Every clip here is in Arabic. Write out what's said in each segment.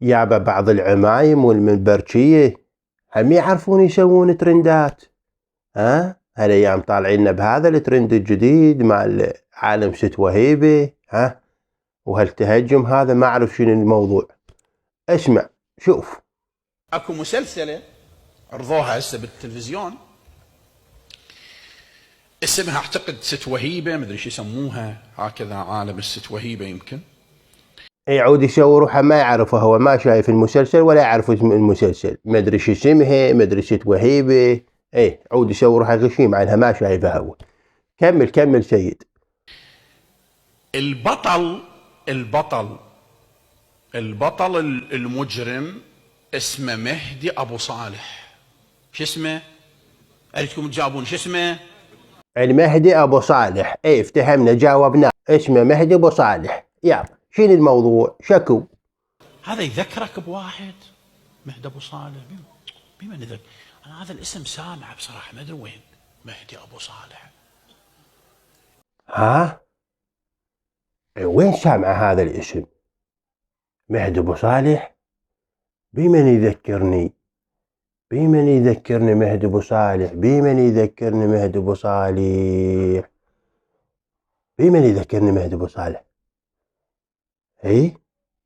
يابا بعض العمايم والمنبرشية هم يعرفون يسوون ترندات. هالايام طالعين بهذا الترند الجديد مع عالم ست وهيبة. وهالتهجم هذا ما اعرف شنو الموضوع. اسمع شوف، اكو مسلسلة عرضوها هسه بالتلفزيون اسمها اعتقد ست وهيبة، مدري شو يسموها هكذا، عالم الست وهيبة يمكن. يعود يسوي روحه ما يعرفه، هو ما شايف المسلسل ولا يعرف اسم المسلسل، مدري شو اسمها، مدري ست وهيبة. عود يسوي روحه غشيم عنها ما شايفها هو. كمل سيد. البطل المجرم اسمه مهدي ابو صالح. شو اسمه؟ اريدكم تجاوبون شو اسمه؟ المهدي ابو صالح. افتهمنا جاوبنا، اسمه مهدي ابو صالح. يلا شنو الموضوع؟ شكو هذا يذكرك بواحد مهدي ابو صالح. بمن يذكر؟ انا هذا الاسم سامع بصراحه، ما ادري وين مهدي ابو صالح. وين سامع هذا الاسم مهدي ابو صالح؟ بمن يذكرني مهدي ابو صالح؟ بمن يذكرني مهدي ابو صالح؟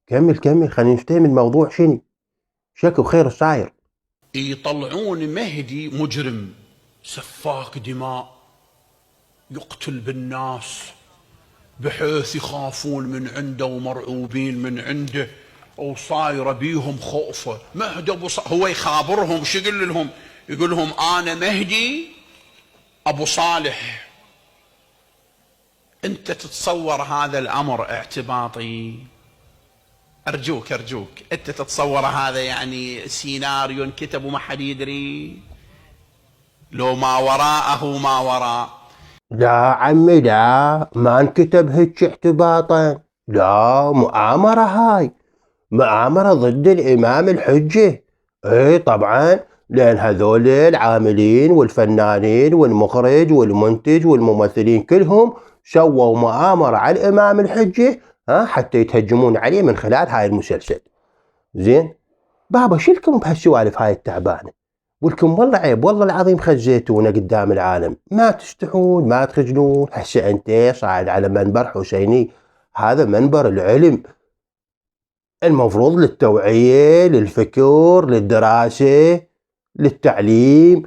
كمل خلينا نفتهم الموضوع شنو. شكو خير صاير. يطلعون مهدي مجرم سفاك دماء، يقتل بالناس بحيث يخافون من عنده ومرعوبين من عنده، وصايره بيهم خوفه. مهدي ابو صالح هو يخابرهم، شو يقول لهم؟ يقول لهم انا مهدي ابو صالح. انت تتصور هذا الامر اعتباطي؟ ارجوك انت تتصور هذا يعني سيناريو انكتب وما حد يدري؟ لو ما وراءه ما وراء. لا عمي لا، ما انكتب هيك اعتباطا، لا مؤامرة، هاي مؤامرة ضد الإمام الحجة. طبعا، لأن هذول العاملين والفنانين والمخرج والمنتج والممثلين كلهم سووا مؤامرة على الإمام الحجة حتى يتهجمون عليه من خلال هاي المسلسل. زين بابا شلكم بهالسوالف هاي التعبانة، ولكم والله عيب، والله العظيم خزيتونا قدام العالم. ما تستحون ما تخجلون. هسه انت صاعد على منبر حسيني، هذا منبر العلم، المفروض للتوعية، للفكر، للدراسة، للتعليم.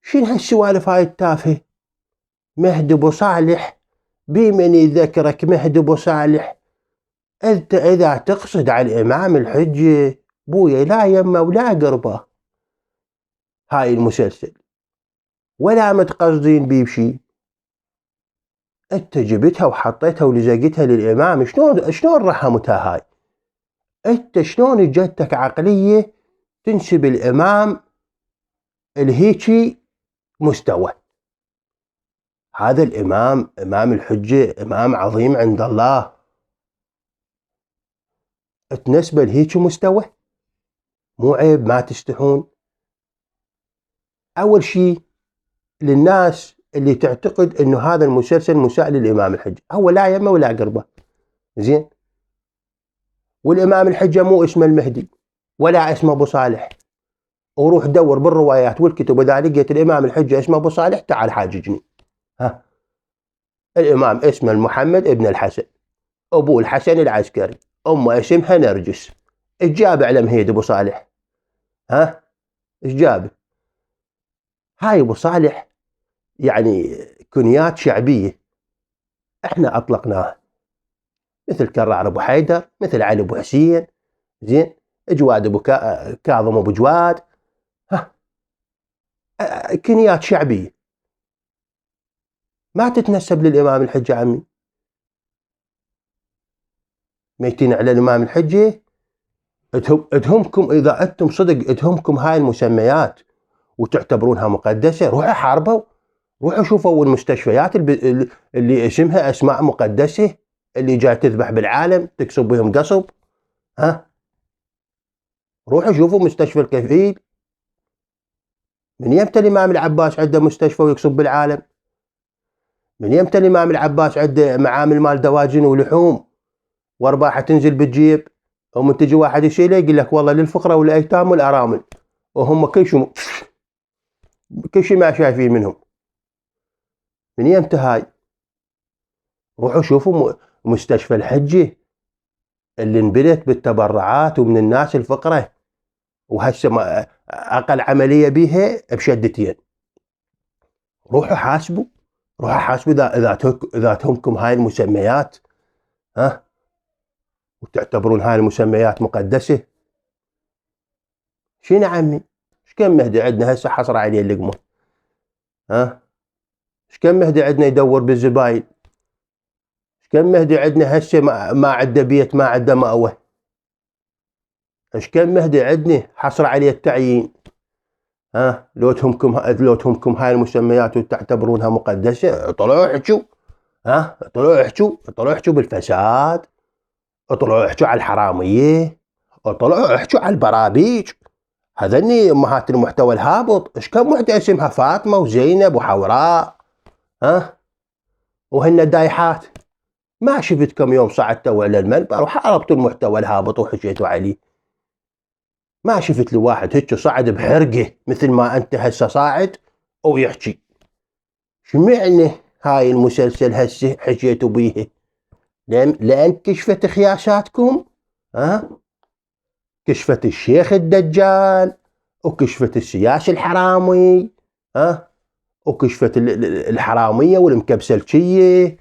شنو هالسوالف هاي التافهة؟ مهدي ابو صالح، بمن يذكرك مهدي ابو صالح؟ انت اذا تقصد على الامام الحجة بويا لا يمه ولا قربه هاي المسلسل، ولا متقصدين بيه بشي. انت جبتها وحطيتها ولزقتها للامام، شلون رحمتها هاي؟ انت شلون اجتك عقلية تنسب الامام الهيجي مستوى؟ هذا الامام امام الحجة، امام عظيم عند الله، تنسبه لهيجي مستوى؟ مو عيب؟ ما تستحون؟ اول شي للناس اللي تعتقد انه هذا المسلسل مساء للامام الحجة، هو لا يمه ولا قربه. زين، والامام الحجة مو اسمه المهدي ولا اسمه ابو صالح. وروح دور بالروايات والكتب، اذا لقيت الامام الحجة اسمه ابو صالح تعال حاججني. الامام اسمه محمد ابن الحسن، ابوه الحسن العسكري، امه اسمها نرجس. ايش جاب على مهيد ابو صالح؟ ايش جاب؟ هاي ابو صالح يعني كنيات شعبية احنا اطلقناها، مثل كرار ابو حيدر، مثل علي ابو حسين، زين، جواد ابو كاظم ابو جواد. كنيات شعبية ما تتنسب للامام الحجة. عمي ميتين على الامام الحجة. ادهمكم اذا انتم صدق ادهمكم هاي المسميات وتعتبرونها مقدسة، روحوا حاربوا، روحوا شوفوا المستشفيات اللي اسمها اسماء مقدسة، اللي جاي تذبح بالعالم تكسب بهم قصب. روحوا شوفوا مستشفى الكفيل. من يمتى الامام العباس عنده مستشفى ويكسب بالعالم؟ من يمتى الامام العباس عنده معامل مال دواجن ولحوم وارباحه تنزل بالجيب؟ ومن تجي واحد يشيله يقول لك والله للفقراء والايتام والارامل، وهم كل شيء ما شايفين منهم. من يمتى هاي؟ روحوا شوفوا مستشفى الحجة اللي انبنت بالتبرعات ومن الناس الفقراء، وهسه اقل عملية بيها بشدتين. روحوا حاسبوا اذا تهمكم هاي المسميات، وتعتبرون هاي المسميات مقدسة. شنو عمي؟ ايش كم مهدي عندنا هسه حصر عليه اللقمة؟ ايش كم مهدي عندنا يدور بالزباين؟ ايش كم مهدي عندنا هسه ما عنده بيت، ما عنده مأوى؟ ايش كم مهدي عندنا حصر عليه التعيين؟ لو تهمكم هاي المسميات وتعتبرونها مقدسة، طلعوا احكوا. طلعوا احكوا بالفساد، طلعوا احكوا على الحرامية، طلعوا احكوا على البرابيج. هذني امهات المحتوى الهابط. ايش كم وحده اسمها فاطمه وزينب وحوراء، وهن دايحات. ما شفتكم يوم صعدتوا على المنبر وحاربتوا المحتوى الهابط وحكيتوا عليه؟ ما شفت لي واحد هيك صعد بحرقه مثل ما انت هسه صاعد ويحكي. شمعني هاي المسلسل هسه حكيتوا بيه؟ لان كشفت خياشاتكم. كشفت الشيخ الدجال، وكشفت السياسي الحرامي، وكشفت الحرامية والمكبسلشية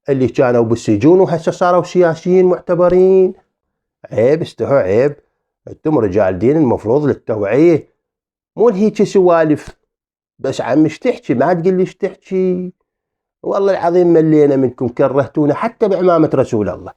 اللي كانوا بالسجون وهسه صاروا سياسيين معتبرين. عيب، استحوا عيب. انتم رجال دين المفروض للتوعية، مو هيك سوالف بس. عمش تحكي ما تقول ليش تحكي. والله العظيم ملينا منكم، كرهتونا حتى بعمامة رسول الله.